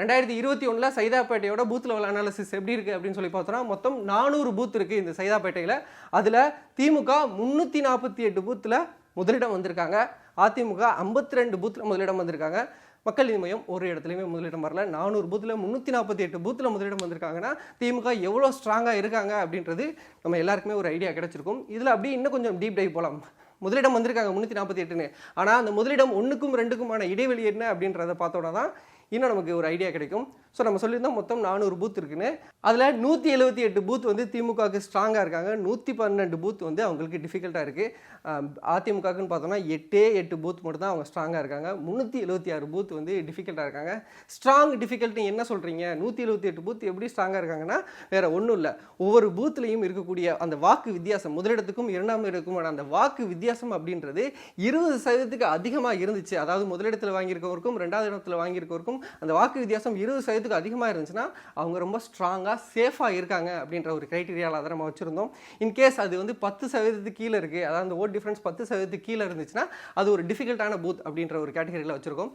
2021 சைதாப்பேட்டையோட booth level analysis எப்படி இருக்குது அப்படின்னு சொல்லி பார்த்தோம்னா மொத்தம் 400 பூத் இருக்குது இந்த சைதாப்பேட்டையில். அதில் திமுக 348 பூத்தில் முதலிடம் வந்திருக்காங்க. அதிமுக 52 பூத்தில் முதலிடம் வந்திருக்காங்க. மக்கள் நீதி மையம் ஒரு இடத்துலையுமே முதலிடம் வரல. 400 பூத்தில் 348 பூத்தில் முதலிடம் வந்திருக்காங்கன்னா திமுக எவ்வளோ ஸ்ட்ராங்காக இருக்காங்க அப்படின்றது நம்ம எல்லாருக்குமே ஒரு ஐடியா கிடைச்சிருக்கும். இதில் அப்படியே இன்னும் கொஞ்சம் டீப் டைவ் போகலாம். முதலிடம் வந்திருக்காங்க 348ன்னு. ஆனால் அந்த முதலிடம் 1க்கும் 2க்குமான இடைவெளி என்ன அப்படின்றத பார்த்தோன்னா தான் இன்னும் நமக்கு ஒரு ஐடியா கிடைக்கும். ஸோ நம்ம சொல்லியிருந்தோம் மொத்தம் 400 பூத் இருக்குன்னு. அதில் 178 பூத் வந்து திமுகவுக்கு ஸ்ட்ராங்காக இருக்காங்க. 112 பூத் வந்து அவங்களுக்கு டிஃபிகல்ட்டாக இருக்குது. அதிமுகக்குன்னு பார்த்தோம்னா 8 பூத் மட்டும் தான் அவங்க ஸ்ட்ராங்காக இருக்காங்க. 376 பூத் வந்து டிஃபிகல்ட்டாக இருக்காங்க. ஸ்ட்ராங் டிஃபிகல்ட்டி என்ன சொல்கிறீங்க? 178 பூத் எப்படி ஸ்ட்ராங்காக இருக்காங்கன்னா வேறு ஒன்றும் இல்லை, ஒவ்வொரு பூத்துலேயும் இருக்கக்கூடிய அந்த வாக்கு வித்தியாசம், முதலிடத்துக்கும் 2ஆம் இடத்துக்குமான அந்த வாக்கு வித்தியாசம் அப்படின்றது 20% அதிகமாக இருந்துச்சு. அதாவது முதலிடத்தில் வாங்கியிருக்கவருக்கும் 2வது இடத்துல வாங்கியிருக்கவருக்கும் அந்த வாக்கு வித்தியாசம் 20% அதிகமாக இருந்துச்சுன்னா அவங்க ரொம்ப ஸ்ட்ராங்காக சேஃபாக இருக்காங்க அப்படின்ற ஒரு கிரைட்டீரியாவில் அதை நம்ம வச்சுருந்தோம். இன்கேஸ் அது வந்து 10% கீழே இருக்குது, அதாவது அந்த ஓட் டிஃப்ரென்ஸ் 10% கீழே இருந்துச்சுன்னா அது ஒரு டிஃபிகல்ட்டான பூத் அப்படின்ற ஒரு கேட்டகரியில் வச்சுருக்கோம்.